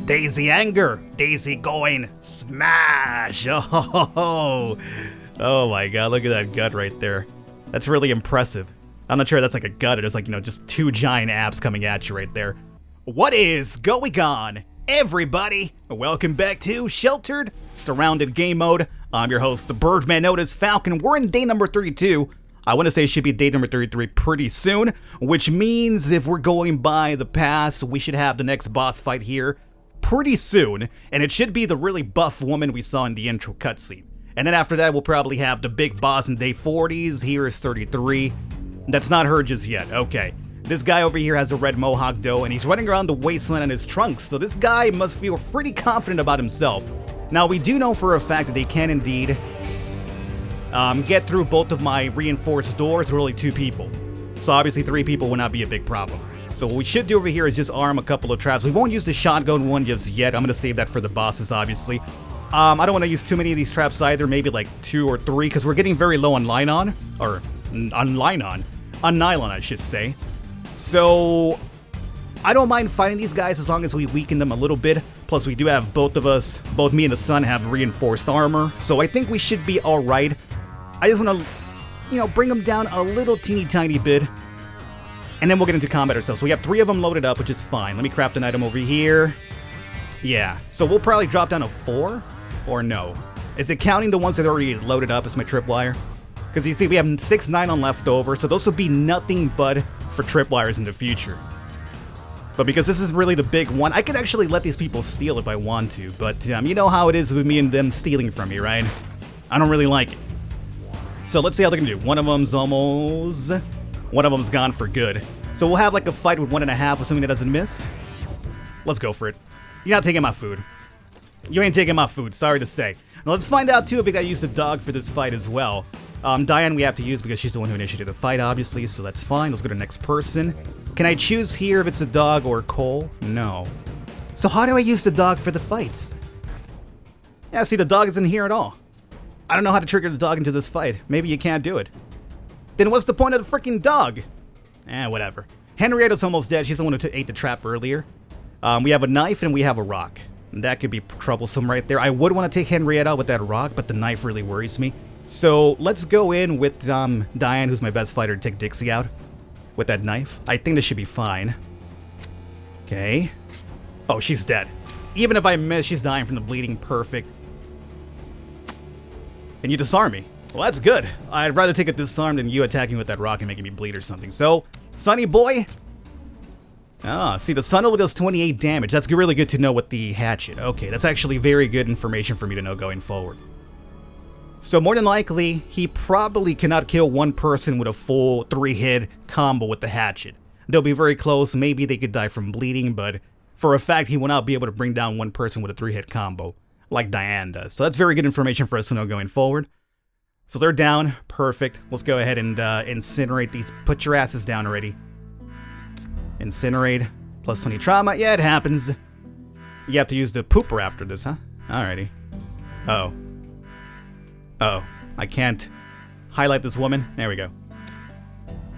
Daisy anger. Daisy going smash. Oh my god, look at that gut right there. That's really impressive. I'm not sure that's like a gut. It's like, just two giant abs coming at you right there. What is going on, everybody? Welcome back to Sheltered Surrounded Game Mode. I'm your host, the Birdman known as Falcon. We're in day number 32. I want to say it should be day number 33 pretty soon, which means if we're going by the past, we should have the next boss fight here pretty soon, and it should be the really buff woman we saw in the intro cutscene. And then after that, we'll probably have the big boss in day 40s. Here is 33. That's not her just yet. Okay. This guy over here has a red mohawk though, and he's running around the wasteland in his trunks, so this guy must feel pretty confident about himself. Now, we do know for a fact that they can indeed get through both of my reinforced doors with only 2 people. So obviously 3 people will not be a big problem. So what we should do over here is just arm a couple of traps. We won't use the shotgun one just yet. I'm going to save that for the bosses, obviously. I don't want to use too many of these traps either, maybe like 2 or 3, because we're getting very low on nylon, I should say. So I don't mind fighting these guys as long as we weaken them a little bit. Plus we do have both me and the sun have reinforced armor, so I think we should be alright. I just want to, bring them down a little teeny tiny bit, and then we'll get into combat ourselves. So we have 3 of them loaded up, which is fine. Let me craft an item over here. Yeah, so we'll probably drop down to 4, or no? Is it counting the ones that are already loaded up as my tripwire? Because you see, we have 6 nylon left over, so those will be nothing but for tripwires in the future. But because this is really the big one, I could actually let these people steal if I want to, but you know how it is with me and them stealing from me, right? I don't really like it. So let's see how they're gonna do. One of them's gone for good. So we'll have like a fight with 1.5, assuming it doesn't miss. Let's go for it. You're not taking my food. You ain't taking my food, sorry to say. Now let's find out too if we gotta use the dog for this fight as well. Diane we have to use because she's the one who initiated the fight, obviously, so that's fine. Let's go to the next person. Can I choose here if it's a dog or Cole? No. So how do I use the dog for the fights? Yeah, see, the dog isn't here at all. I don't know how to trigger the dog into this fight. Maybe you can't do it. Then what's the point of the freaking dog? Whatever. Henrietta's almost dead. She's the one who ate the trap earlier. We have a knife and we have a rock. That could be troublesome right there. I would want to take Henrietta with that rock, but the knife really worries me. So let's go in with Diane, who's my best fighter, to take Dixie out with that knife. I think this should be fine. Okay. Oh, she's dead. Even if I miss, she's dying from the bleeding. Perfect. And you disarm me. Well, that's good. I'd rather take it disarmed than you attacking with that rock and making me bleed or something. So, Sonny boy. See, the sun only does 28 damage. That's really good to know with the hatchet. Okay, that's actually very good information for me to know going forward. So more than likely, he probably cannot kill one person with a full 3-hit combo with the hatchet. They'll be very close. Maybe they could die from bleeding, but for a fact, he will not be able to bring down one person with a 3-hit combo like Diane does. So that's very good information for us to know going forward. So they're down. Perfect. Let's go ahead and incinerate these. Put your asses down already. Incinerate. Plus 20 trauma. Yeah, it happens. You have to use the pooper after this, huh? Alrighty. Uh-oh. Uh-oh. I can't highlight this woman. There we go.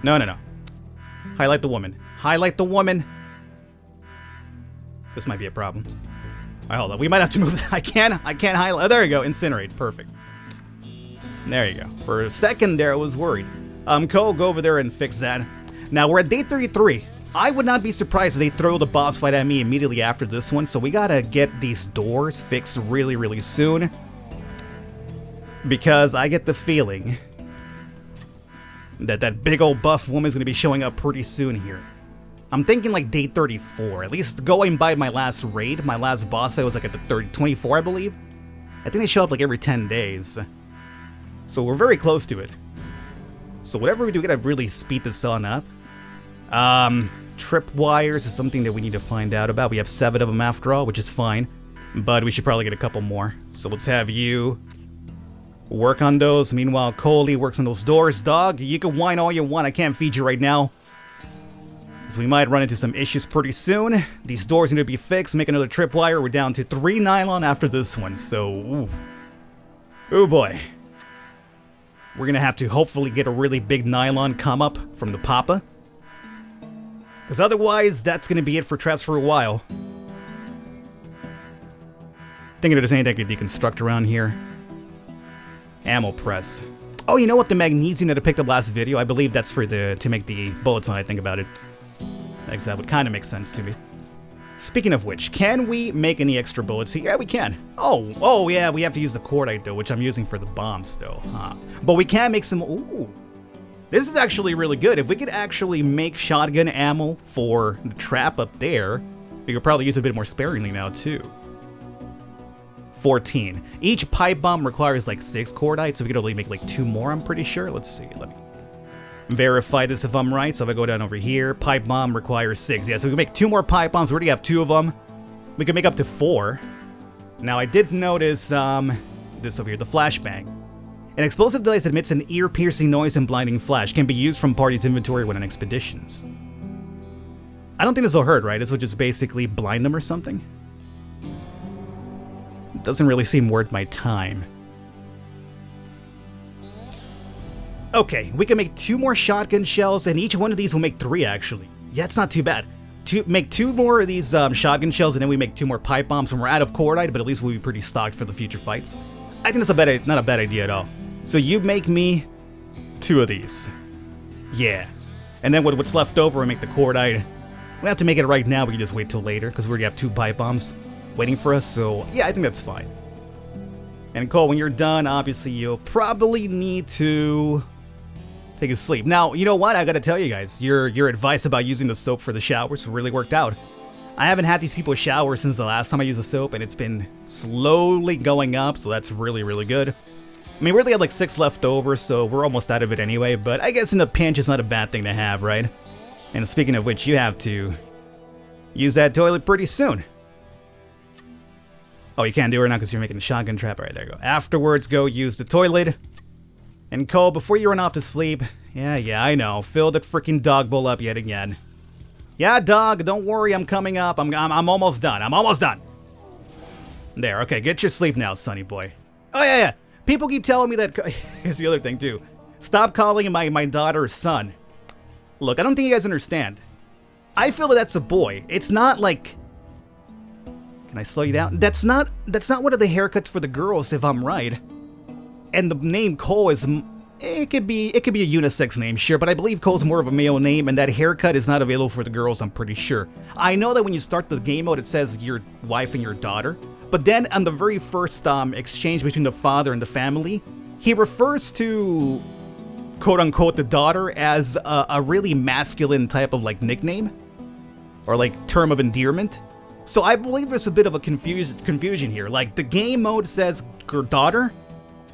No. Highlight the woman. Highlight the woman. This might be a problem. Alright, hold on. We might have to move that. I can't highlight. Oh, there you go. Incinerate. Perfect. There you go. For a second there, I was worried. Cole, go over there and fix that. Now, we're at day 33. I would not be surprised if they throw the boss fight at me immediately after this one, so we gotta get these doors fixed really, really soon. Because I get the feeling that that big old buff woman is gonna be showing up pretty soon here. I'm thinking like day 34, at least going by my last raid. My last boss fight was like at the 24, I believe. I think they show up like every 10 days. So we're very close to it. So whatever we do, we gotta really speed this on up. Tripwires is something that we need to find out about. We have 7 of them after all, which is fine. But we should probably get a couple more. So let's have you work on those. Meanwhile, Coley works on those doors. Dog, you can whine all you want. I can't feed you right now. So we might run into some issues pretty soon. These doors need to be fixed. Make another tripwire. We're down to 3 nylon after this one. So, ooh. Oh boy. We're gonna have to hopefully get a really big nylon come up from the Papa. Because otherwise, that's gonna be it for traps for a while. Thinking if there's anything I could deconstruct around here. Ammo press. Oh, you know what? The magnesium that I picked up last video, I believe that's for to make the bullets when I think about it. That would kind of make sense to me. Speaking of which, can we make any extra bullets here? Yeah, we can. Oh yeah, we have to use the cordite though, which I'm using for the bombs still. Huh. But we can make some, ooh. This is actually really good. If we could actually make shotgun ammo for the trap up there, we could probably use it a bit more sparingly now too. 14. Each pipe bomb requires like 6 cordite, so we could only make like 2 more, I'm pretty sure. Let's see, let me verify this if I'm right. So if I go down over here, pipe bomb requires 6. Yeah, so we can make 2 more pipe bombs. We already have 2 of them. We can make up to 4. Now I did notice this over here, the flashbang. An explosive device that emits an ear-piercing noise and blinding flash can be used from party's inventory when on expeditions. I don't think this will hurt, right? This will just basically blind them or something. It doesn't really seem worth my time. Okay, we can make 2 more shotgun shells, and each one of these will make 3 actually. Yeah, it's not too bad. Make 2 more of these shotgun shells, and then we make 2 more pipe bombs when we're out of cordite, but at least we'll be pretty stocked for the future fights. I think that's not a bad idea at all. So you make me 2 of these. Yeah. And then what's left over, we make the cordite. We don't have to make it right now, we can just wait till later, because we already have 2 pipe bombs waiting for us, so yeah, I think that's fine. And Cole, when you're done, obviously you'll probably need to take a sleep. Now, you know what? I gotta tell you guys, your advice about using the soap for the showers really worked out. I haven't had these people shower since the last time I used the soap, and it's been slowly going up, so that's really, really good. I mean, we only have like 6 left over, so we're almost out of it anyway, but I guess in a pinch, it's not a bad thing to have, right? And speaking of which, you have to use that toilet pretty soon. Oh, you can't do it now because you're making a shotgun trap. All right, there you go. Afterwards, go use the toilet. And Cole, before you run off to sleep, yeah, I know, fill that freaking dog bowl up yet again. Yeah, dog, don't worry, I'm coming up. I'm almost done. I'm almost done. There, okay, get your sleep now, sonny boy. Oh, yeah. People keep telling me that... Here's the other thing, too. Stop calling my daughter son. Look, I don't think you guys understand. I feel that that's a boy. It's not like... Can I slow you down? That's not one of the haircuts for the girls, if I'm right. And the name Cole is... It could be a unisex name, sure, but I believe Cole's more of a male name, and that haircut is not available for the girls, I'm pretty sure. I know that when you start the game mode, it says your wife and your daughter, but then on the very first exchange between the father and the family, he refers to, quote-unquote, the daughter as a really masculine type of, like, nickname, or, like, term of endearment. So I believe there's a bit of a confusion here. Like, the game mode says her daughter,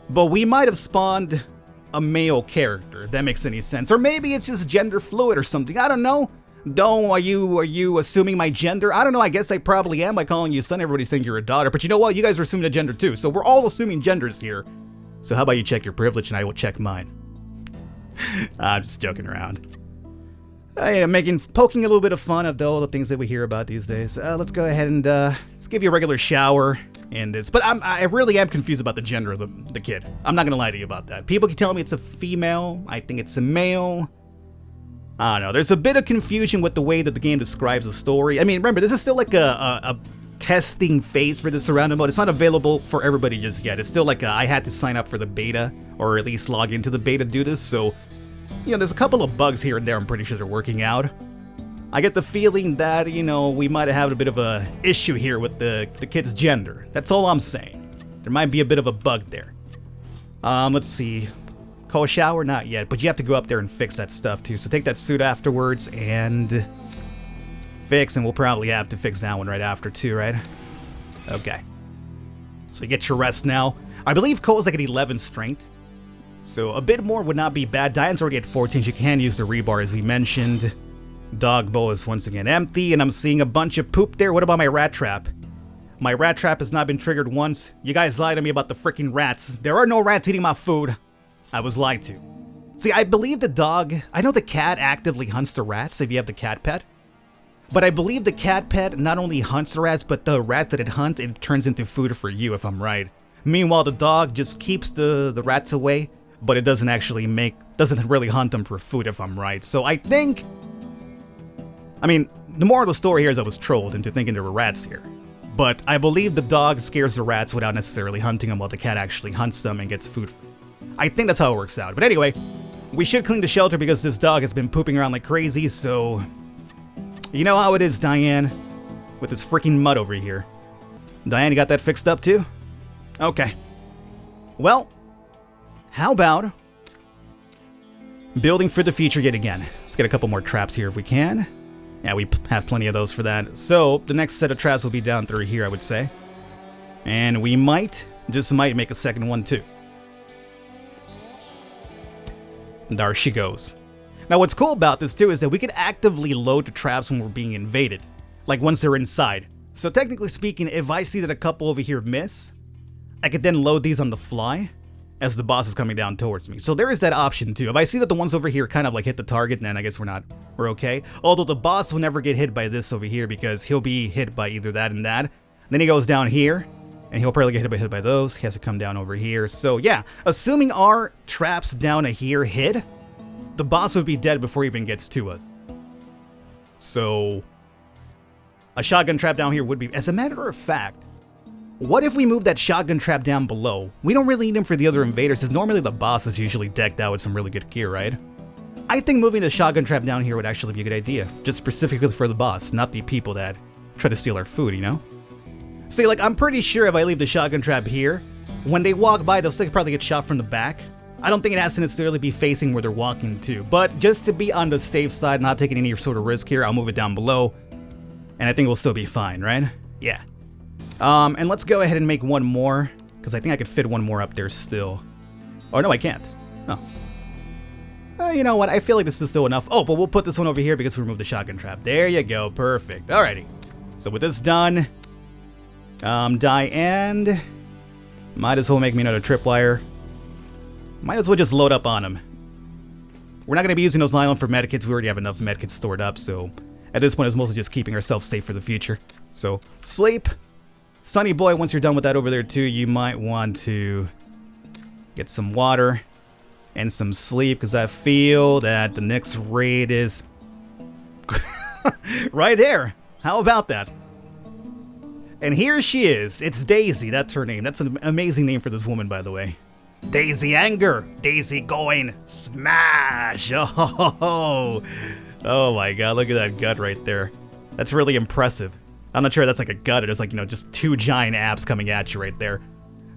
but we might have spawned a male character, if that makes any sense. Or maybe it's just gender fluid or something. I don't know. Are you assuming my gender? I don't know. I guess I probably am by calling you son. Everybody's saying you're a daughter. But you know what? You guys are assuming a gender too. So we're all assuming genders here. So how about you check your privilege and I will check mine. I'm just joking around. Poking a little bit of fun of all the things that we hear about these days. Let's go ahead and let's give you a regular shower and this. But I really am confused about the gender of the kid. I'm not gonna lie to you about that. People keep telling me it's a female. I think it's a male. I don't know. There's a bit of confusion with the way that the game describes the story. I mean, remember, this is still like a testing phase for the surrounding mode. It's not available for everybody just yet. It's still like I had to sign up for the beta, or at least log into the beta to do this, so... You know, there's a couple of bugs here and there I'm pretty sure they're working out. I get the feeling that, you know, we might have had a bit of a issue here with the kid's gender. That's all I'm saying. There might be a bit of a bug there. Let's see. Call a shower? Not yet, but you have to go up there and fix that stuff too. So take that suit afterwards and fix, and we'll probably have to fix that one right after too, right? Okay. So you get your rest now. I believe Cole's like at 11 strength. So a bit more would not be bad. Diane's already at 14. She can use the rebar as we mentioned. Dog bowl is once again empty, and I'm seeing a bunch of poop there. What about my rat trap? My rat trap has not been triggered once. You guys lied to me about the freaking rats. There are no rats eating my food. I was lied to. See, I believe the dog... I know the cat actively hunts the rats if you have the cat pet. But I believe the cat pet not only hunts the rats, but the rats that it hunts, it turns into food for you, if I'm right. Meanwhile, the dog just keeps the rats away, but it doesn't really hunt them for food, if I'm right. So I think... I mean, the moral of the story here is I was trolled into thinking there were rats here. But I believe the dog scares the rats without necessarily hunting them, while the cat actually hunts them and gets food. I think that's how it works out. But anyway, we should clean the shelter because this dog has been pooping around like crazy, so... You know how it is, Diane, with this freaking mud over here. Diane, you got that fixed up too? Okay. Well, how about building for the future yet again? Let's get a couple more traps here if we can. Yeah, we have plenty of those for that. So, the next set of traps will be down through here, I would say. And we might, just might, make a second one too. And there she goes. Now, what's cool about this too is that we can actively load the traps when we're being invaded. Like once they're inside. So technically speaking, if I see that a couple over here miss, I could then load these on the fly as the boss is coming down towards me. So there is that option too. If I see that the ones over here kind of like hit the target, then I guess we're okay. Although the boss will never get hit by this over here because he'll be hit by either that and that. Then he goes down here and he'll probably get hit by those. He has to come down over here. So yeah, assuming our traps down here hit, the boss would be dead before he even gets to us. So a shotgun trap down here would be... As a matter of fact, what if we move that shotgun trap down below? We don't really need him for the other invaders, because normally the boss is usually decked out with some really good gear, right? I think moving the shotgun trap down here would actually be a good idea, just specifically for the boss, not the people that try to steal our food, you know? See, like, I'm pretty sure if I leave the shotgun trap here, when they walk by, they'll still probably get shot from the back. I don't think it has to necessarily be facing where they're walking to, but just to be on the safe side, not taking any sort of risk here, I'll move it down below. And I think we'll still be fine, right? Yeah. And let's go ahead and make one more, because I think I could fit one more up there still. Oh, no, I can't. Oh. You know what? I feel like this is still enough. Oh, but we'll put this one over here because we removed the shotgun trap. There you go. Perfect. Alrighty. So with this done, Diane, might as well make me another tripwire. Might as well just load up on him. We're not going to be using those nylon for medkits. We already have enough medkits stored up, so... At this point, it's mostly just keeping ourselves safe for the future. So, sleep. Sonny boy, once you're done with that over there too, you might want to get some water and some sleep, because I feel that the next raid is right there. How about that? And here she is. It's Daisy. That's her name. That's an amazing name for this woman, by the way. Daisy Anger. Daisy going smash. Oh my god, look at that gut right there. That's really impressive. I'm not sure that's like a gut, it's like, you know, just two giant abs coming at you right there.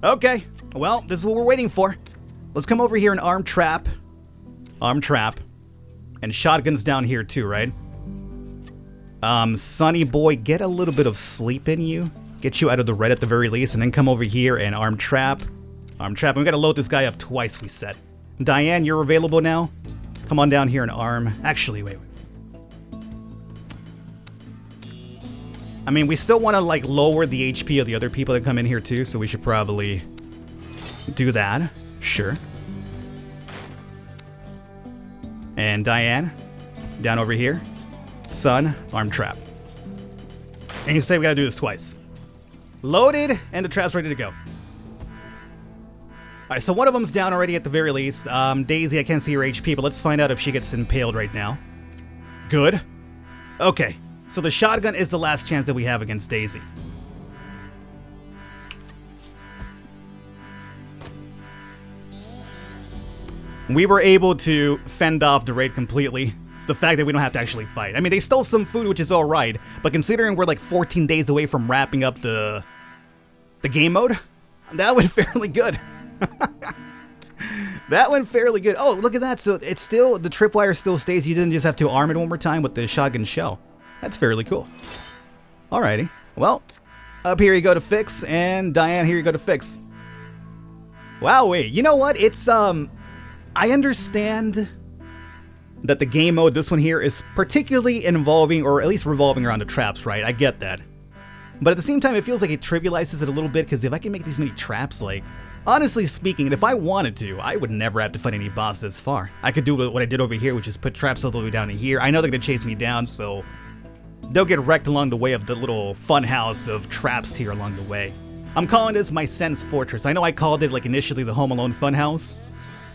Okay, well, this is what we're waiting for. Let's come over here and arm trap. Arm trap. And shotguns down here too, right? Sonny boy, get a little bit of sleep in you. Get you out of the red at the very least, and then come over here and arm trap. Arm trap, and we gotta load this guy up twice, we said. Diane, you're available now? Come on down here and arm. Actually, wait. I mean, we still want to, like, lower the HP of the other people that come in here, too, so we should probably do that. Sure. And Diane, down over here. Sun, arm trap. And you say we gotta do this twice. Loaded, and the trap's ready to go. Alright, so one of them's down already at the very least. Daisy, I can't see her HP, but let's find out if she gets impaled right now. Good. Okay. So the shotgun is the last chance that we have against Daisy. We were able to fend off the raid completely. The fact that we don't have to actually fight. I mean, they stole some food, which is alright, but considering we're like 14 days away from wrapping up the game mode, that went fairly good. That went fairly good. Oh, look at that. So it's still, the tripwire still stays. You didn't just have to arm it one more time with the shotgun shell. That's fairly cool. Alrighty. Well, up here you go to fix, and Diane, here you go to fix. Wow, wait. You know what? It's, I understand that the game mode, this one here, is particularly involving, or at least revolving around the traps, right? I get that. But at the same time, it feels like it trivializes it a little bit, because if I can make these many traps, like, honestly speaking, if I wanted to, I would never have to fight any boss this far. I could do what I did over here, which is put traps all the way down to here. I know they're going to chase me down, so they'll get wrecked along the way of the little fun house of traps here along the way. I'm calling this my Sen's Fortress. I know I called it, like, initially the Home Alone fun house,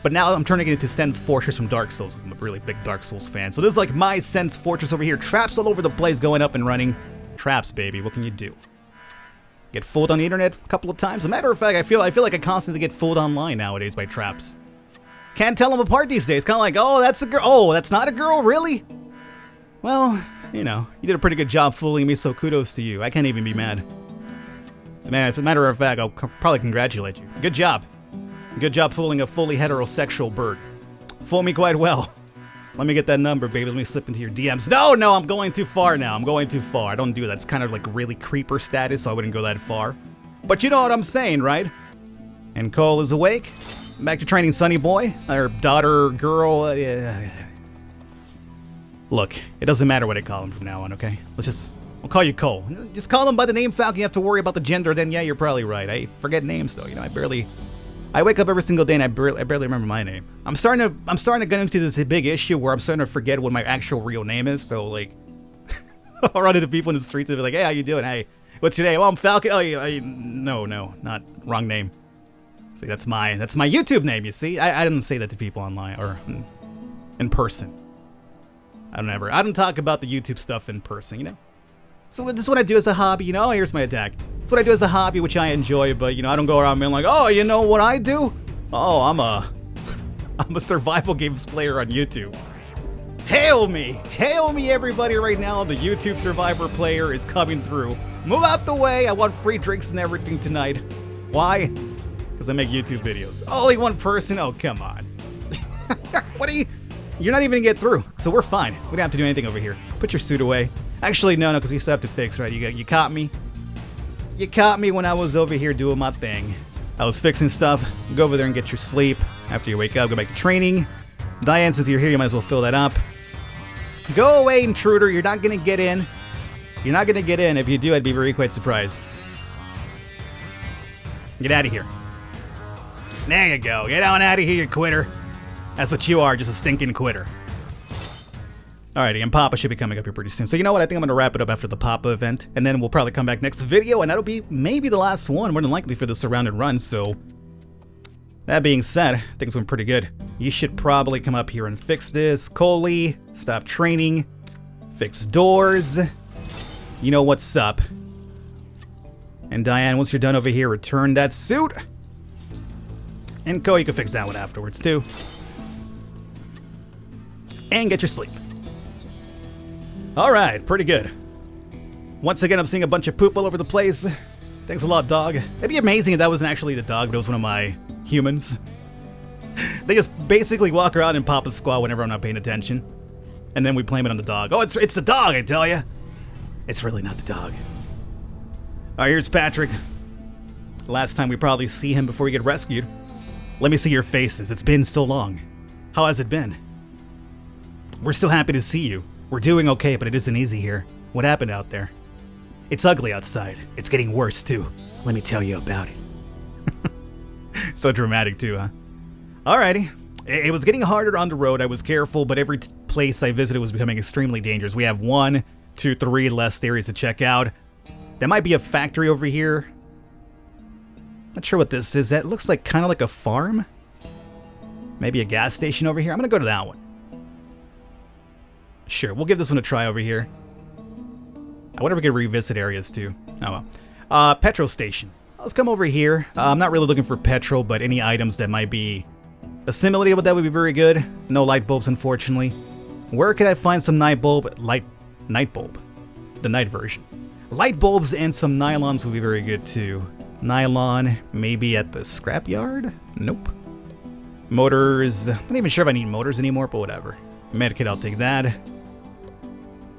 but now I'm turning it into Sen's Fortress from Dark Souls. I'm a really big Dark Souls fan. So this is like my Sen's Fortress over here. Traps all over the place, going up and running. Traps, baby. What can you do? Get fooled on the internet a couple of times. As a matter of fact, I feel like I constantly get fooled online nowadays by traps. Can't tell them apart these days. Kind of like, oh, that's a girl. Oh, that's not a girl, really? Well, you know, you did a pretty good job fooling me, so kudos to you. I can't even be mad. As a matter of fact, I'll probably congratulate you. Good job. Good job fooling a fully heterosexual bird. Fool me quite well. Let me get that number, baby. Let me slip into your DMs. No, I'm going too far now. I'm going too far. I don't do that. It's kind of like really creeper status, so I wouldn't go that far. But you know what I'm saying, right? And Cole is awake. Back to training Sonny Boy. Our daughter, girl. Look, it doesn't matter what I call him from now on, okay? We'll call you Cole. Just call him by the name Falcon. You have to worry about the gender, then yeah, you're probably right. I forget names, though. You know, I wake up every single day and I barely remember my name. I'm starting to get into this big issue where I'm starting to forget what my actual real name is. So like, I'll run into people in the streets and be like, "Hey, how you doing? Hey, what's your name? Oh, I'm Falcon. Oh, no, not wrong name. See, that's my YouTube name. You see, I didn't say that to people online or in person. I don't talk about the YouTube stuff in person. You know. So this is what I do as a hobby, you know? Here's my attack. It's what I do as a hobby, which I enjoy, but, you know, I don't go around being like, oh, you know what I do? Oh, I'm a survival games player on YouTube. Hail me, everybody, right now. The YouTube survivor player is coming through. Move out the way. I want free drinks and everything tonight. Why? Because I make YouTube videos. Only one person? Oh, come on. You're not even gonna get through, so we're fine. We don't have to do anything over here. Put your suit away. Actually, no, because we still have to fix, right? You caught me. You caught me when I was over here doing my thing. I was fixing stuff. Go over there and get your sleep. After you wake up, go back to training. Diane, since you're here, you might as well fill that up. Go away, intruder. You're not going to get in. You're not going to get in. If you do, I'd be very quite surprised. Get out of here. There you go. Get on out of here, you quitter. That's what you are, just a stinking quitter. Alrighty, and Papa should be coming up here pretty soon. So you know what? I think I'm going to wrap it up after the Papa event. And then we'll probably come back next video, and that'll be maybe the last one, more than likely, for the surrounded run. So that being said, I think it's going pretty good. You should probably come up here and fix this. Coley, stop training. Fix doors. You know what's up. And Diane, once you're done over here, return that suit. And Ko, you can fix that one afterwards, too. And get your sleep. Alright, pretty good. Once again, I'm seeing a bunch of poop all over the place. Thanks a lot, dog. It'd be amazing if that wasn't actually the dog, but it was one of my humans. They just basically walk around in Papa's squad whenever I'm not paying attention. And then we blame it on the dog. Oh, it's the dog, I tell ya. It's really not the dog. Alright, here's Patrick. Last time we probably see him before we get rescued. Let me see your faces. It's been so long. How has it been? We're still happy to see you. We're doing okay, but it isn't easy here. What happened out there? It's ugly outside. It's getting worse, too. Let me tell you about it. So dramatic, too, huh? Alrighty. It was getting harder on the road. I was careful, but every place I visited was becoming extremely dangerous. We have 1, 2, 3 less areas to check out. There might be a factory over here. Not sure what this is. That looks like kind of like a farm. Maybe a gas station over here. I'm going to go to that one. Sure, we'll give this one a try over here. I wonder if we could revisit areas too. Oh well. Petrol station. Let's come over here. I'm not really looking for petrol, but any items that might be a similarity with that would be very good. No light bulbs, unfortunately. Where could I find some night bulb? Night bulb. The night version. Light bulbs and some nylons would be very good too. Nylon, maybe at the scrapyard? Nope. Motors. I'm not even sure if I need motors anymore, but whatever. Medkit, I'll take that.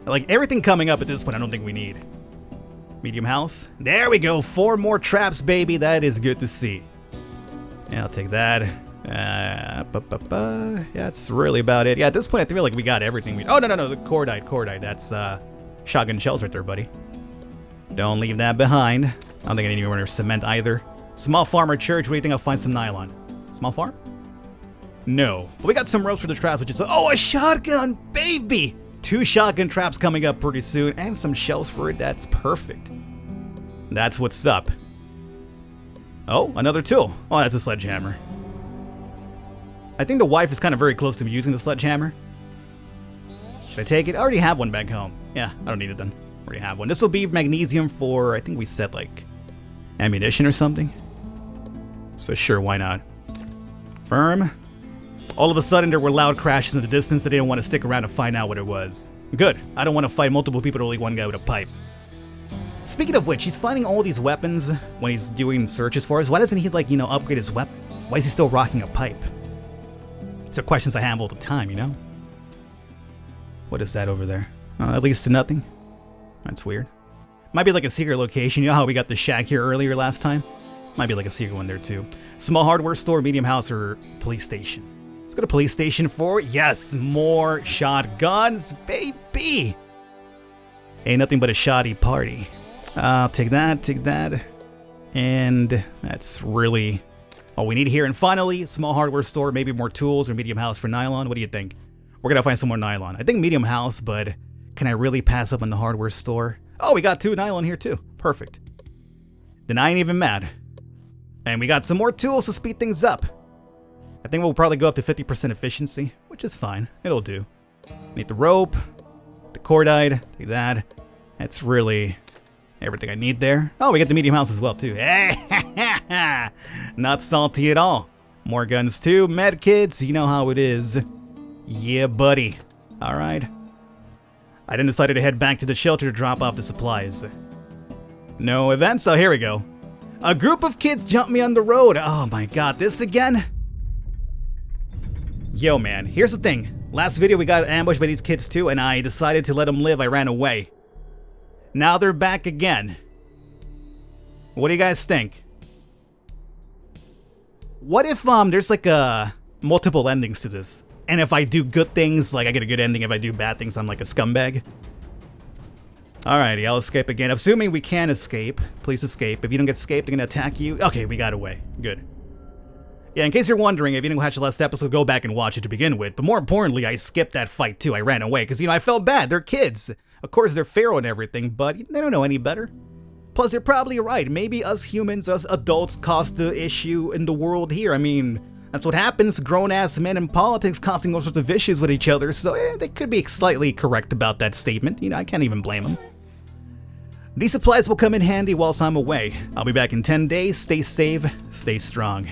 Like, everything coming up at this point, I don't think we need. Medium house. There we go. 4 more traps, baby. That is good to see. Yeah, I'll take that. Yeah, that's really about it. Yeah, at this point, I feel like we got everything we... Oh, no. The cordite. That's, shotgun shells right there, buddy. Don't leave that behind. I don't think I need any more cement either. Small farmer church. What do you think? I'll find some nylon. Small farm? No. But we got some ropes for the traps, which is... Oh, a shotgun, baby! 2 shotgun traps coming up pretty soon, and some shells for it. That's perfect. That's what's up. Oh, another tool. Oh, that's a sledgehammer. I think the wife is kind of very close to me using the sledgehammer. Should I take it? I already have one back home. Yeah, I don't need it then. I already have one. This will be magnesium for, I think we said like Ammunition or something? So sure, why not? Firm. All of a sudden, there were loud crashes in the distance. I didn't want to stick around to find out what it was. Good. I don't want to fight multiple people to only one guy with a pipe. Speaking of which, he's finding all these weapons when he's doing searches for us. Why doesn't he, like, you know, upgrade his weapon? Why is he still rocking a pipe? These are questions I have all the time, you know? What is that over there? At least to nothing. That's weird. Might be like a secret location. You know how we got the shack here earlier last time? Might be like a secret one there too. Small hardware store, medium house, or police station. Let's go to police station for, yes, more shotguns, baby! Ain't nothing but a shoddy party. I'll take that. And that's really all we need here. And finally, small hardware store, maybe more tools, or medium house for nylon. What do you think? We're gonna find some more nylon. I think medium house, but can I really pass up on the hardware store? Oh, we got 2 nylon here too. Perfect. Then I ain't even mad. And we got some more tools to speed things up. I think we'll probably go up to 50% efficiency, which is fine. It'll do. Need the rope, the cordite, take that. That's really everything I need there. Oh, we got the medium house as well too. Not salty at all. More guns too, med kits, you know how it is. Yeah, buddy. Alright. I then decided to head back to the shelter to drop off the supplies. No events? Oh, here we go. A group of kids jumped me on the road. Oh my god, this again? Yo, man, here's the thing. Last video we got ambushed by these kids too, and I decided to let them live. I ran away. Now they're back again. What do you guys think? What if there's like multiple endings to this? And if I do good things, like I get a good ending. If I do bad things, I'm like a scumbag. Alrighty, I'll escape again. Assuming we can escape. Please escape. If you don't get escaped, they're gonna attack you. Okay, we got away. Good. Yeah, in case you're wondering, if you didn't watch the last episode, go back and watch it to begin with. But more importantly, I skipped that fight too. I ran away because, you know, I felt bad. They're kids. Of course, they're feral and everything, but they don't know any better. Plus, they're probably right. Maybe us humans, us adults, caused the issue in the world here. I mean, that's what happens. Grown-ass men in politics causing all sorts of issues with each other. So, they could be slightly correct about that statement. You know, I can't even blame them. These supplies will come in handy whilst I'm away. I'll be back in 10 days. Stay safe, stay strong.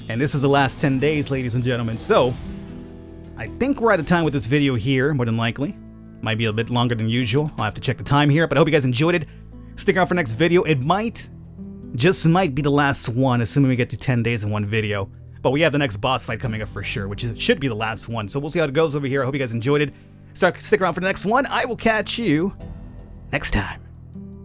And this is the last 10 days, ladies and gentlemen. So, I think we're out of time with this video here, more than likely. Might be a bit longer than usual. I'll have to check the time here, but I hope you guys enjoyed it. Stick around for next video. It might, just might be the last one, assuming we get to 10 days in one video. But we have the next boss fight coming up for sure, which should be the last one. So we'll see how it goes over here. I hope you guys enjoyed it. Stick around for the next one. I will catch you next time.